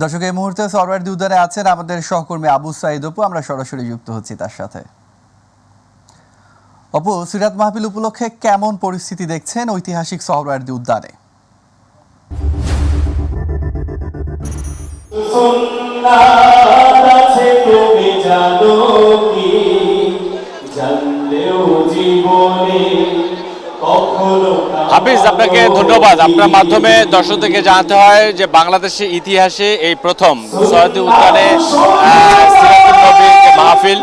দর্শক এই মুহূর্তে সরওয়ার্দী উদ্যানে আছেন আমাদের সহকর্মী আবু সাইদ অপু। আমরা সরাসরি যুক্ত হচ্ছি তার সাথে। অপু, সিরাত মাহফিল উপলক্ষে কেমন পরিস্থিতি দেখছেন ঐতিহাসিক সরওয়ার্দী উদ্যানে? হাফিজ, আপনাকে ধন্যবাদ। আপনার মাধ্যমে দর্শকদেরকে জানাতে হয় যে বাংলাদেশের ইতিহাসে এই প্রথম সরওয়ার্দী উদ্যানে সিরাতুন নবীর যে মাহফিল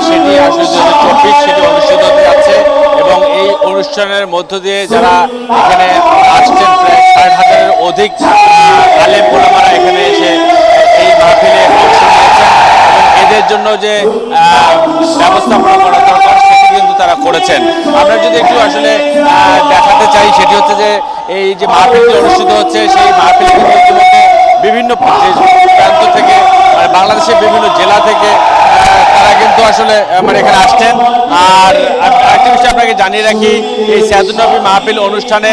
সেটি আসলে 2024 সেটি অনুষ্ঠিত হতে যাচ্ছে এবং এই অনুষ্ঠানের মধ্য দিয়ে যারা এখানে আসছেন প্রায় 60,000-এর অধিক আলেম ওলামারা এখানে এসে এই মাহফিলে অংশ নিয়েছেন এবং এদের জন্য যে ব্যবস্থাপনা করা দরকার সেটি কিন্তু তারা করেছেন। আমরা যদি একটু আসলে দেখাতে চাই সেটি হচ্ছে যে এই যে মাহফিলটি অনুষ্ঠিত হচ্ছে সেই মাহফিল কিন্তু ইতিমধ্যে বিভিন্ন প্রান্ত থেকে বাংলাদেশের বিভিন্ন জেলা থেকে তারা কিন্তু আসলে এখানে আসছেন। আর আরেকটা বিষয় আপনাকে জানিয়ে রাখি, এই সিরাতুন নবী মাহফিল অনুষ্ঠানে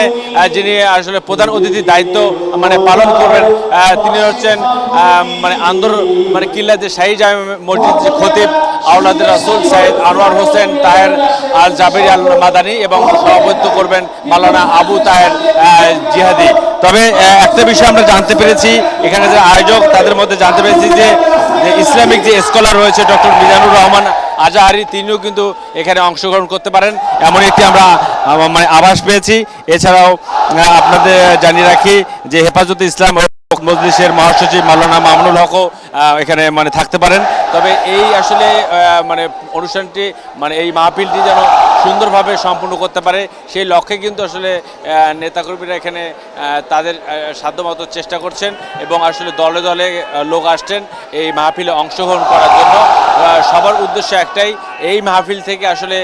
যিনি আসলে প্রধান অতিথির দায়িত্ব পালন করবেন তিনি হচ্ছেন আন্দর কিল্লাতে শাহী জামে মসজিদ যে খতিব আওলাদ রাসূল সাইদ আনোয়ার হোসেন তাহের আল জাবেরি আল মাদানী এবং সভাপতিত্ব করবেন মাওলানা আবু তাহের জিহাদি। তবে একটা বিষয় আমরা জানতে পেরেছি, এখানে যে আয়োজক তাদের মধ্যে জানতে পেরেছি যে ইসলামিক যে স্কলার রয়েছে ডক্টর মিজানুর রহমান আজাহারি, তিনিও কিন্তু এখানে অংশগ্রহণ করতে পারেন এমন একটি আমরা আভাস পেয়েছি। এছাড়াও আপনাদের জানিয়ে রাখি যে হেফাজতে ইসলাম মজলিসের মহাসচিব মাওলানা মামুনুল হকও এখানে থাকতে পারেন। তবে এই আসলে অনুষ্ঠানটি এই মাহফিলটি যেন সুন্দরভাবে সম্পূর্ণ করতে পারে সেই লক্ষ্যে কিন্তু আসলে নেতাকর্মীরা এখানে তাদের সাধ্যমতো চেষ্টা করছেন এবং আসলে দলে দলে লোক আসছেন এই মাহফিলে অংশগ্রহণ করার জন্য। সবার উদ্দেশ্য একটাই, এই মাহফিল থেকে আসলে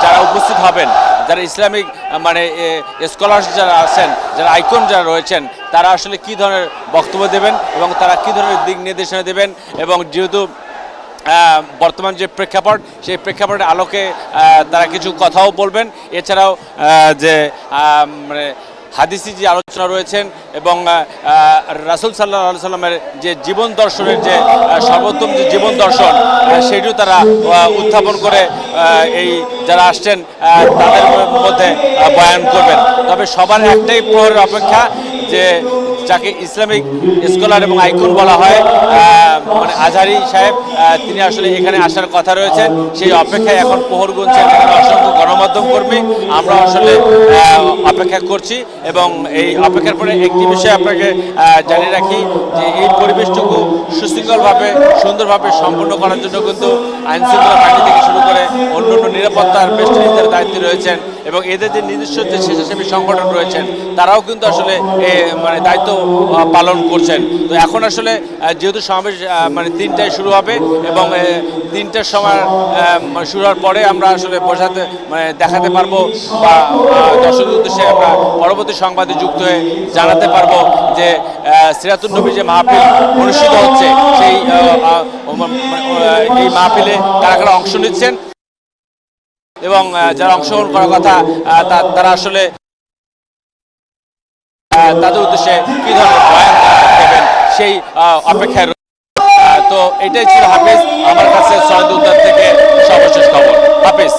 যারা উপস্থিত হবেন, যারা ইসলামিক স্কলার যারা আছেন, যারা আইকন যারা রয়েছেন, তারা আসলে কী ধরনের বক্তব্য দেবেন এবং তারা কী ধরনের দিক নির্দেশনা দেবেন এবং যেহেতু বর্তমান যে প্রেক্ষাপট সেই প্রেক্ষাপটের আলোকে তারা কিছু কথাও বলবেন। এছাড়াও যে হাদিসি যে আলোচনা রয়েছেন এবং রাসূল সাল্লাল্লাহু আলাইহি সাল্লামের যে জীবন দর্শনের যে সর্বোত্তম যে জীবন দর্শন সেটিও তারা উত্থাপন করে এই যারা আসছেন তাদের মধ্যে বয়ান করবেন। তবে সবার একটাই প্রহরের অপেক্ষা, যে যাকে ইসলামিক স্কলার এবং আইকন বলা হয় আজহারি সাহেব, তিনি আসলে এখানে আসার কথা রয়েছেন। সেই অপেক্ষায় এখন প্রহর গুনছেন এখানে অসংখ্য গণমাধ্যম কর্মী। আমরা আসলে অপেক্ষা করছি এবং এই অপেক্ষার পরে একটি বিষয় আপনাকে জানিয়ে রাখি যে এই পরিবেশটুকু সুশৃঙ্খলভাবে সুন্দরভাবে সম্পন্ন করার জন্য কিন্তু আইনশৃঙ্খলা বাহিনী থেকে শুরু করে অন্যান্য নিরাপত্তার বেষ্টনীদের দায়িত্বে রয়েছেন এবং এদের যে নিজস্ব যে স্বেচ্ছাসেবী সংগঠন রয়েছেন তারাও কিন্তু আসলে দায়িত্ব পালন করছেন। তো এখন আসলে যেহেতু সমাবেশ 3টায় শুরু হবে এবং 3টার সময় শুরু হওয়ার পরে আমরা আসলে বোঝাতে দেখাতে পারবো বা দর্শকদের উদ্দেশ্যে আমরা পরবর্তী সংবাদে যুক্ত হয়ে জানাতে পারবো যে সিরাতুন নবী যে মাহফিল অনুষ্ঠিত হচ্ছে সেই এই মাহফিলে কারা কারা অংশ নিচ্ছেন এবং যারা অংশগ্রহণ করার কথা তারা আসলে তাদের উদ্দেশ্যে কী ধরনের বয়ান দেবেন সেই অপেক্ষায়। তো এটাই ছিল হাফিজ, আমার কাছে সরওয়ার্দী উদ্যান থেকে সর্বশেষ খবর। হাফিজ।